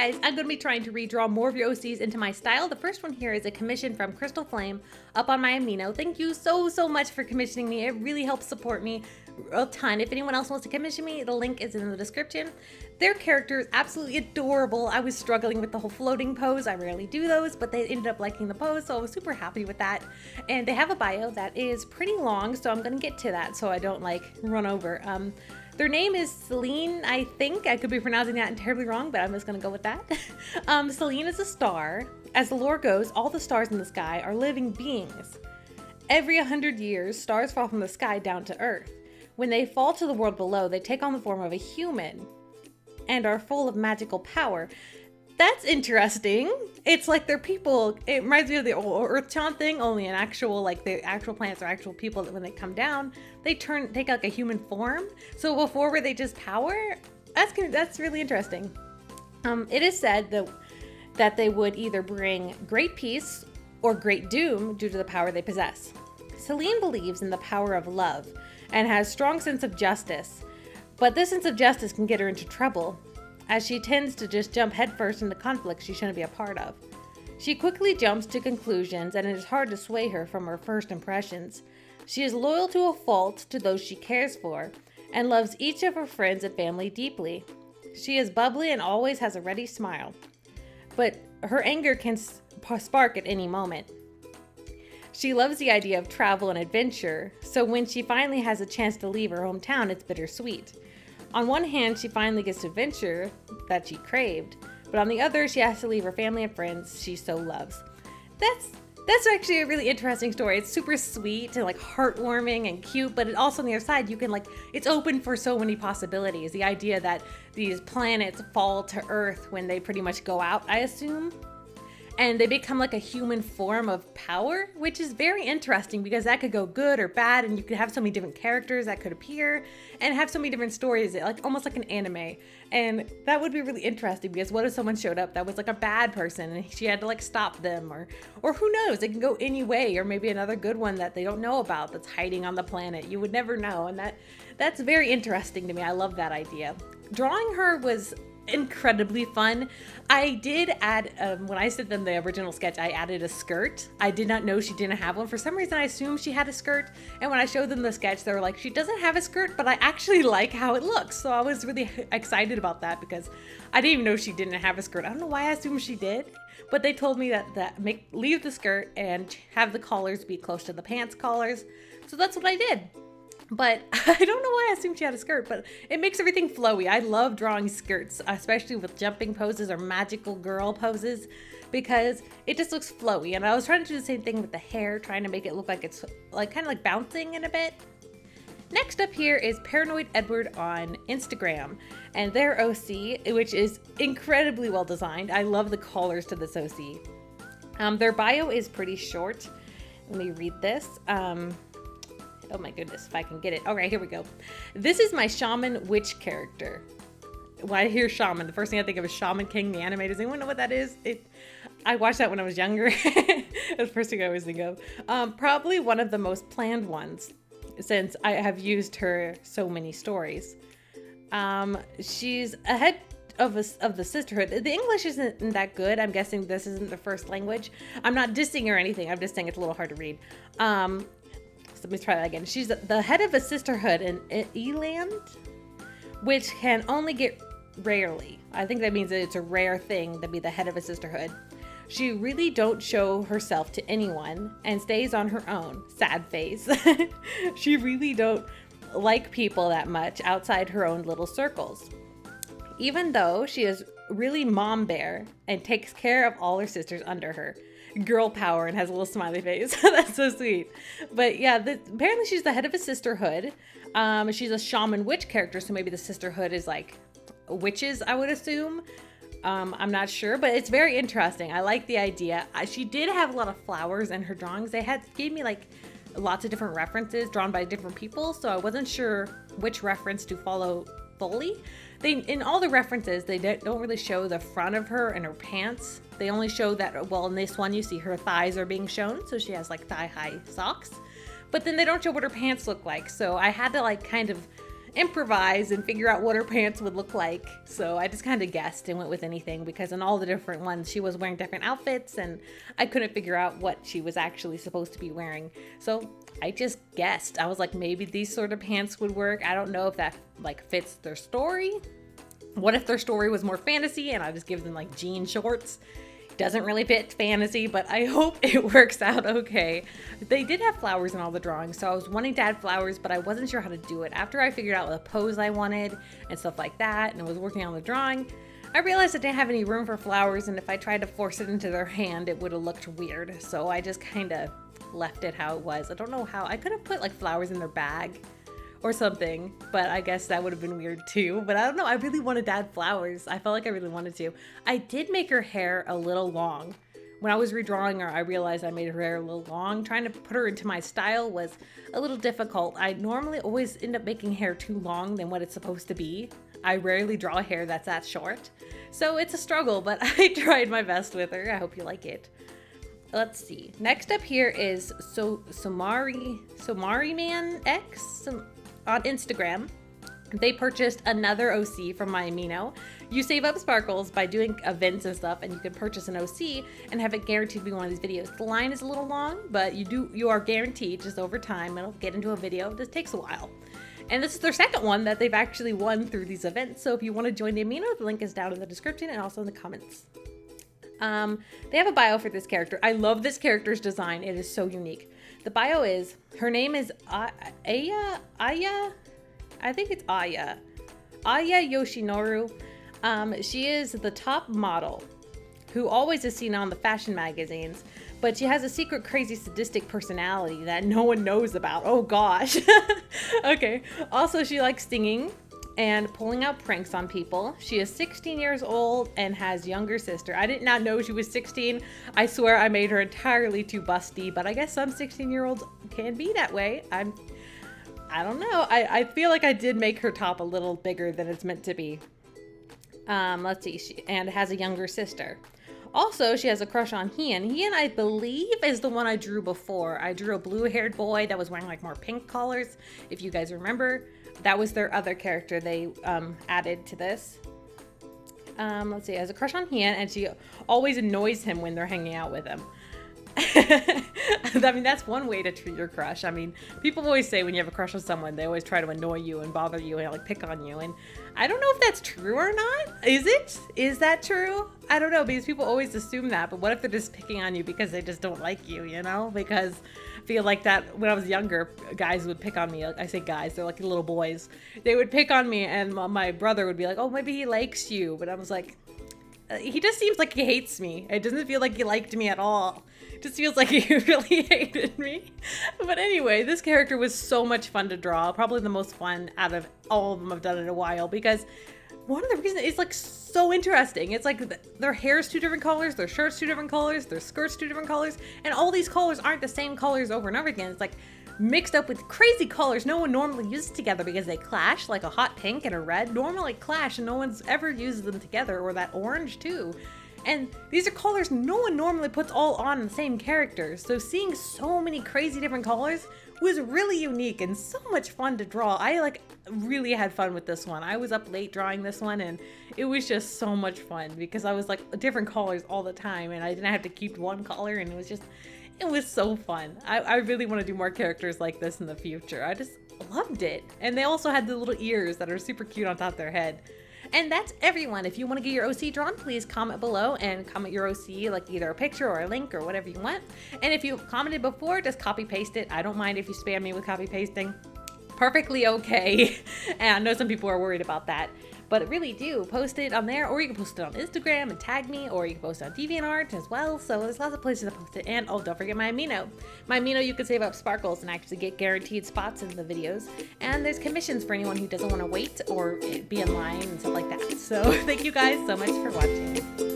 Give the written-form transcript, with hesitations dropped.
guys, I'm going to be trying to redraw more of your OCs into my style. The first one here is a commission from Crystal Flame up on my Amino. Thank you so much for commissioning me. It really helps support me a ton. If anyone else wants to commission me, the link is in the description. Their character is absolutely adorable. I was struggling with the whole floating pose. I rarely do those, but they ended up liking the pose, so I was super happy with that. And they have a bio that is pretty long, so I'm going to get to that so I don't like run over. Their name is Celine, I think. I could be pronouncing that terribly wrong, but I'm just going to go with that. Celine is a star. As the lore goes, all the stars in the sky are living beings. Every 100 years, stars fall from the sky down to Earth. When they fall to the world below, they take on the form of a human and are full of magical power. That's interesting. It's like they're people. It reminds me of the old Earthtown thing, only an actual, like the actual planets are actual people that when they come down, they take like a human form. So before were they just power? That's really interesting. It is said that they would either bring great peace or great doom due to the power they possess. Celine believes in the power of love and has a strong sense of justice, but this sense of justice can get her into trouble, as she tends to just jump headfirst into conflicts she shouldn't be a part of. She quickly jumps to conclusions, and it is hard to sway her from her first impressions. She is loyal to a fault to those she cares for, and loves each of her friends and family deeply. She is bubbly and always has a ready smile, but her anger can spark at any moment. She loves the idea of travel and adventure, so when she finally has a chance to leave her hometown, it's bittersweet. On one hand, she finally gets to adventure that she craved, but on the other, she has to leave her family and friends she so loves. That's actually a really interesting story. It's super sweet and like heartwarming and cute, but it also on the other side, you can like, it's open for so many possibilities. The idea that these planets fall to Earth when they pretty much go out, I assume, and they become like a human form of power, which is very interesting because that could go good or bad, and you could have so many different characters that could appear and have so many different stories, like almost like an anime. And that would be really interesting because what if someone showed up that was like a bad person and she had to like stop them, or who knows, it can go any way, or maybe another good one that they don't know about that's hiding on the planet. You would never know, and that's very interesting to me. I love that idea. Drawing her was incredibly fun. I did add, when I sent them the original sketch, I added a skirt. I did not know she didn't have one. For some reason, I assumed she had a skirt. And when I showed them the sketch, they were like, she doesn't have a skirt, but I actually like how it looks. So I was really excited about that because I didn't even know she didn't have a skirt. I don't know why I assumed she did, but they told me that leave the skirt and have the collars be close to the pants collars. So that's what I did. But I don't know why I assumed she had a skirt, but it makes everything flowy. I love drawing skirts, especially with jumping poses or magical girl poses, because it just looks flowy. And I was trying to do the same thing with the hair, trying to make it look like it's like kind of like bouncing in a bit. Next up here is Paranoid Edward on Instagram, and their OC, which is incredibly well designed. I love the colors to this OC. Their bio is pretty short. Let me read this. Oh my goodness, if I can get it. All right, here we go. This is my shaman witch character. When I hear shaman, the first thing I think of is Shaman King, the anime. Does anyone know what that is? I watched that when I was younger. That's the first thing I always think of. Probably one of the most planned ones, since I have used her so many stories. She's ahead of the sisterhood. The English isn't that good. I'm guessing this isn't the first language. I'm not dissing or anything. I'm just saying it's a little hard to read. Let me try that again. She's the head of a sisterhood in Eland, which can only get rarely. I think that means that it's a rare thing to be the head of a sisterhood. She really don't show herself to anyone and stays on her own. Sad face. She really don't like people that much outside her own little circles. Even though she is really mom bear and takes care of all her sisters under her. Girl power, and has a little smiley face. That's so sweet. But yeah, apparently she's the head of a sisterhood. She's a shaman witch character, so maybe the sisterhood is like witches, I would assume. I'm not sure, but it's very interesting. I like the idea. She did have a lot of flowers in her drawings. They gave me like lots of different references drawn by different people, so I wasn't sure which reference to follow fully. In all the references, they don't really show the front of her and her pants. They only show that, well, in this one, you see her thighs are being shown. So she has like thigh-high socks. But then they don't show what her pants look like. So I had to like kind of improvise and figure out what her pants would look like. So I just kind of guessed and went with anything, because in all the different ones she was wearing different outfits and I couldn't figure out what she was actually supposed to be wearing. So I just guessed. I was like, maybe these sort of pants would work. I don't know if that like fits their story. What if their story was more fantasy and I just give them like jean shorts? Doesn't really fit fantasy, but I hope it works out okay. They did have flowers in all the drawings, so I was wanting to add flowers, but I wasn't sure how to do it. After I figured out the pose I wanted and stuff like that, and I was working on the drawing, I realized I didn't have any room for flowers, and if I tried to force it into their hand, it would have looked weird. So I just kind of left it how it was. I don't know how. I could have put like flowers in their bag or something, but I guess that would have been weird too. But I don't know, I really wanted to add flowers. I felt like I really wanted to. I did make her hair a little long. When I was redrawing her, I realized I made her hair a little long. Trying to put her into my style was a little difficult. I normally always end up making hair too long than what it's supposed to be. I rarely draw hair that's that short. So it's a struggle, but I tried my best with her. I hope you like it. Let's see. Next up here is Somari Man X on Instagram. They purchased another OC from My Amino. You save up sparkles by doing events and stuff, and you can purchase an OC and have it guaranteed to be one of these videos. The line is a little long, but you are guaranteed just over time. It'll get into a video. This takes a while. And this is their second one that they've actually won through these events. So if you want to join the Amino, the link is down in the description and also in the comments. They have a bio for this character. I love this character's design. It is so unique. The bio is, her name is Aya, I think it's Aya Yoshinoru. She is the top model who always is seen on the fashion magazines, but she has a secret, crazy, sadistic personality that no one knows about. Oh gosh. Okay. Also, she likes singing and pulling out pranks on people. She is 16 years old and has younger sister. I did not know she was 16. I swear I made her entirely too busty, but I guess some 16-year-olds can be that way. I don't know. I feel like I did make her top a little bigger than it's meant to be. Let's see. She has a younger sister. Also, she has a crush on Hien. Hien, I believe, is the one I drew before. I drew a blue-haired boy that was wearing like more pink colors, if you guys remember. That was their other character they added to this. Let's see. Has a crush on Hien, and she always annoys him when they're hanging out with him. I mean, that's one way to treat your crush. I mean, people always say when you have a crush on someone, they always try to annoy you and bother you and like pick on you. And I don't know if that's true or not. Is it? Is that true? I don't know, because people always assume that. But what if they're just picking on you because they just don't like you, you know? Because I feel like that when I was younger, guys would pick on me. I say guys, they're like little boys. They would pick on me, and my brother would be like, oh, maybe he likes you. But I was like, he just seems like he hates me. It doesn't feel like he liked me at all. It just feels like he really hated me. But anyway, this character was so much fun to draw. Probably the most fun out of all of them I've done in a while, because one of the reasons it's like so interesting. It's like their hair's two different colors, their shirt's two different colors, their skirt's two different colors, and all these colors aren't the same colors over and over again. It's like mixed up with crazy colors no one normally uses together, because they clash, like a hot pink and a red normally clash and no one's ever uses them together, or that orange too. And these are colors no one normally puts all on the same characters. So seeing so many crazy different colors was really unique and so much fun to draw. I like really had fun with this one. I was up late drawing this one, and it was just so much fun because I was like different colors all the time, and I didn't have to keep one color, and it was so fun. I really want to do more characters like this in the future. I just loved it. And they also had the little ears that are super cute on top of their head. And that's everyone. If you want to get your OC drawn, please comment below and comment your OC, like either a picture or a link or whatever you want. And if you commented before, just copy paste it. I don't mind if you spam me with copy pasting. Perfectly okay. And I know some people are worried about that, but really do post it on there, or you can post it on Instagram and tag me, or you can post it on DeviantArt as well. So there's lots of places to post it. And oh, don't forget My Amino. My Amino, you can save up sparkles and actually get guaranteed spots in the videos. And there's commissions for anyone who doesn't want to wait or be in line and stuff like that. So thank you guys so much for watching.